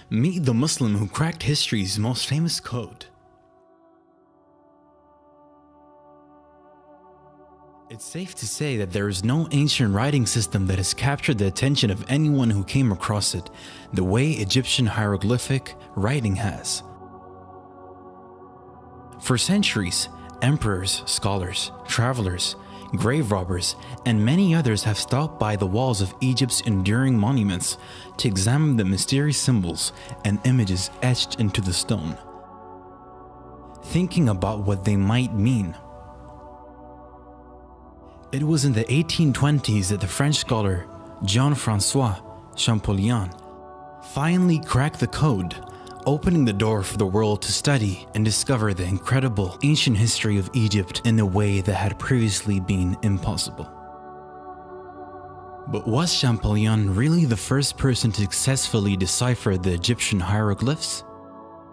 Meet the Muslim who cracked history's most famous code. It's safe to say that there is no ancient writing system that has captured the attention of anyone who came across it the way Egyptian hieroglyphic writing has. For centuries, emperors, scholars, travelers, grave robbers, and many others have stopped by the walls of Egypt's enduring monuments to examine the mysterious symbols and images etched into the stone, thinking about what they might mean. It was in the 1820s that the French scholar Jean-François Champollion finally cracked the code, opening the door for the world to study and discover the incredible ancient history of Egypt in a way that had previously been impossible. But was Champollion really the first person to successfully decipher the Egyptian hieroglyphs?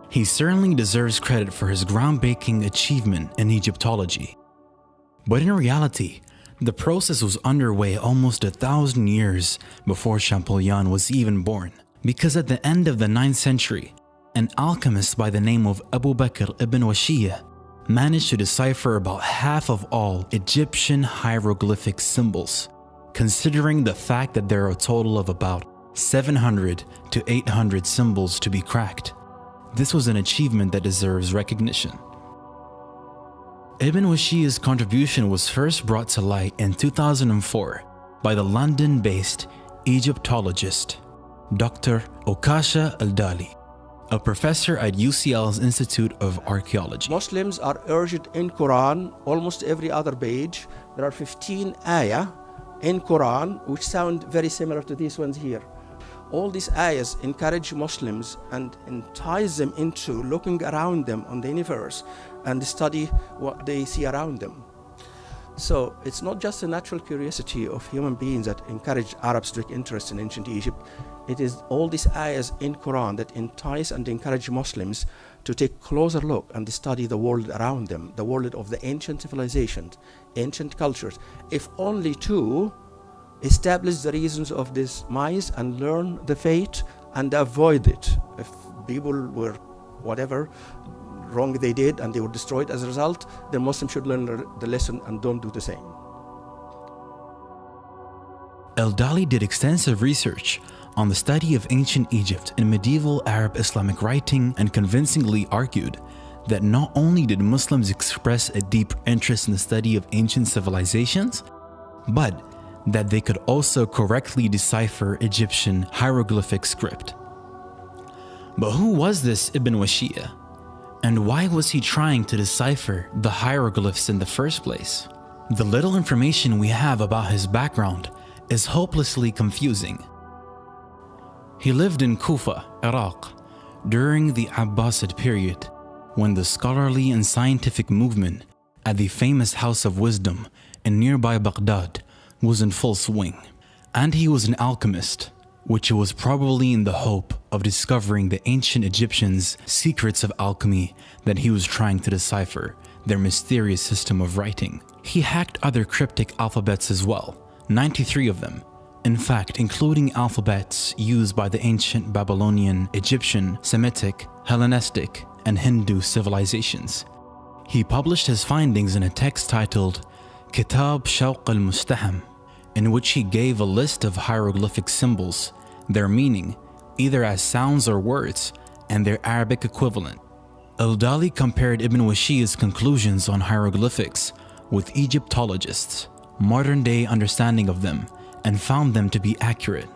He certainly deserves credit for his groundbreaking achievement in Egyptology. But in reality, the process was underway almost 1,000 years before Champollion was even born, because at the end of the 9th century, an alchemist by the name of Abu Bakr ibn Washiyah managed to decipher about half of all Egyptian hieroglyphic symbols, considering the fact that there are a total of about 700 to 800 symbols to be cracked. This was an achievement that deserves recognition. Ibn Washiyah's contribution was first brought to light in 2004 by the London-based Egyptologist Dr. Okasha Al-Dali, a professor at UCL's Institute of Archaeology. Muslims are urged in Quran, almost every other page, there are 15 ayah in Quran which sound very similar to these ones here. All these ayahs encourage Muslims and entice them into looking around them on the universe and study what they see around them. So it's not just a natural curiosity of human beings that encourage Arabs to take interest in ancient Egypt. It is all these ayahs in Quran that entice and encourage Muslims to take a closer look and study the world around them, the world of the ancient civilizations, ancient cultures, if only to establish the reasons of this demise and learn the fate and avoid it. If people were whatever wrong they did and they were destroyed as a result, then Muslims should learn the lesson and don't do the same. Al-Dali did extensive research on the study of ancient Egypt in medieval Arab Islamic writing and convincingly argued that not only did Muslims express a deep interest in the study of ancient civilizations, but that they could also correctly decipher Egyptian hieroglyphic script. But who was this Ibn Washiyah? And why was he trying to decipher the hieroglyphs in the first place? The little information we have about his background is hopelessly confusing. He lived in Kufa, Iraq, during the Abbasid period, when the scholarly and scientific movement at the famous House of Wisdom in nearby Baghdad was in full swing. And he was an alchemist, which was probably in the hope of discovering the ancient Egyptians' secrets of alchemy that he was trying to decipher, their mysterious system of writing. He hacked other cryptic alphabets as well, 93 of them, in fact including alphabets used by the ancient Babylonian, Egyptian, Semitic, Hellenistic, and Hindu civilizations. He published his findings in a text titled Kitab Shawq al-Mustaham, in which he gave a list of hieroglyphic symbols, their meaning, either as sounds or words, and their Arabic equivalent. Al-Dali compared Ibn Washiyah's conclusions on hieroglyphics with Egyptologists' modern-day understanding of them and found them to be accurate.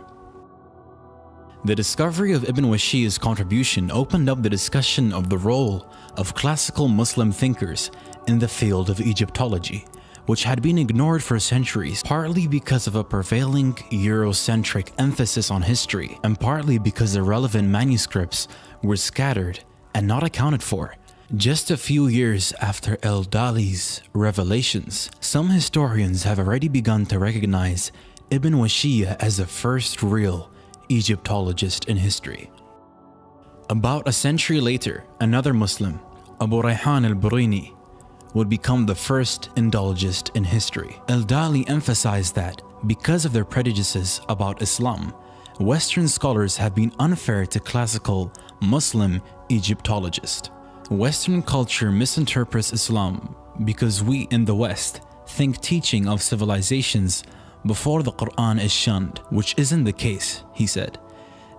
The discovery of Ibn Washiyah's contribution opened up the discussion of the role of classical Muslim thinkers in the field of Egyptology, which had been ignored for centuries, partly because of a prevailing Eurocentric emphasis on history, and partly because the relevant manuscripts were scattered and not accounted for. Just a few years after Al-Dali's revelations, some historians have already begun to recognize Ibn Washiyah as the first real Egyptologist in history. About a century later, another Muslim, Abu Rayhan al-Biruni, would become the first Indologist in history. Al-Dali emphasized that because of their prejudices about Islam, Western scholars have been unfair to classical Muslim Egyptologists. Western culture misinterprets Islam because we in the West think teaching of civilizations before the Quran is shunned, which isn't the case, he said.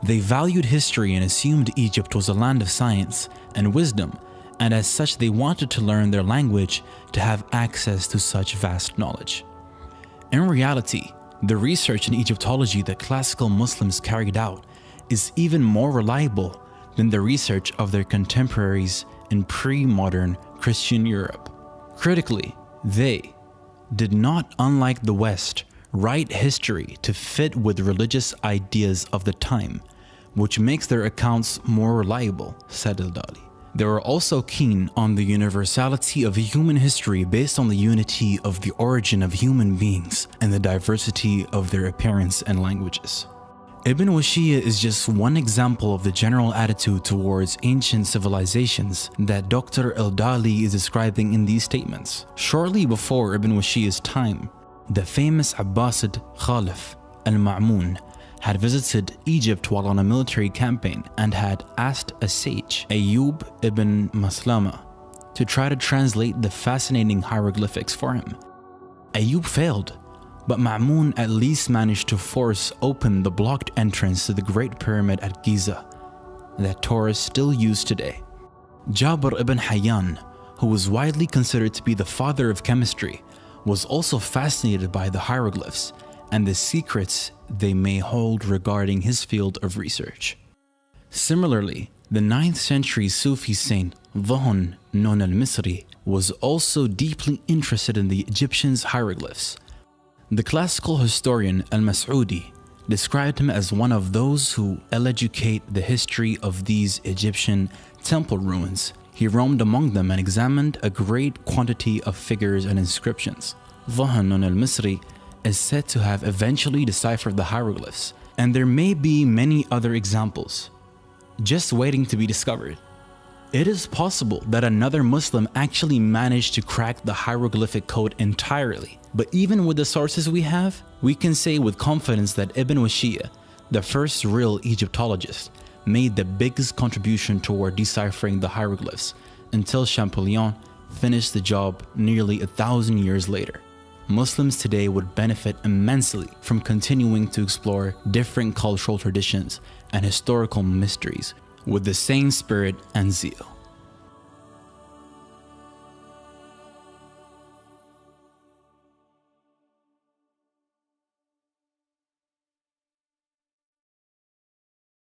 They valued history and assumed Egypt was a land of science and wisdom, and as such they wanted to learn their language to have access to such vast knowledge. In reality, the research in Egyptology that classical Muslims carried out is even more reliable than the research of their contemporaries in pre-modern Christian Europe. Critically, they did not, unlike the West, write history to fit with religious ideas of the time, which makes their accounts more reliable, said Al-Dali. They were also keen on the universality of human history based on the unity of the origin of human beings and the diversity of their appearance and languages. Ibn Washiyya is just one example of the general attitude towards ancient civilizations that Dr. Al-Dali is describing in these statements. Shortly before Ibn Washiyya's time, the famous Abbasid Khalif al-Ma'mun had visited Egypt while on a military campaign and had asked a sage, Ayyub ibn Maslama, to try to translate the fascinating hieroglyphics for him. Ayyub failed, but Ma'mun at least managed to force open the blocked entrance to the Great Pyramid at Giza that tourists still use today. Jabir ibn Hayyan, who was widely considered to be the father of chemistry, was also fascinated by the hieroglyphs and the secrets they may hold regarding his field of research. Similarly, the 9th century Sufi saint Dhuhn Nun al-Misri was also deeply interested in the Egyptians' hieroglyphs. The classical historian Al-Mas'udi described him as one of those who educate the history of these Egyptian temple ruins. He roamed among them and examined a great quantity of figures and inscriptions. Dhuhn Nun al-Misri is said to have eventually deciphered the hieroglyphs, and there may be many other examples just waiting to be discovered. It is possible that another Muslim actually managed to crack the hieroglyphic code entirely, but even with the sources we have, we can say with confidence that Ibn Washiyya, the first real Egyptologist, made the biggest contribution toward deciphering the hieroglyphs until Champollion finished the job nearly 1,000 years later. Muslims today would benefit immensely from continuing to explore different cultural traditions and historical mysteries with the same spirit and zeal.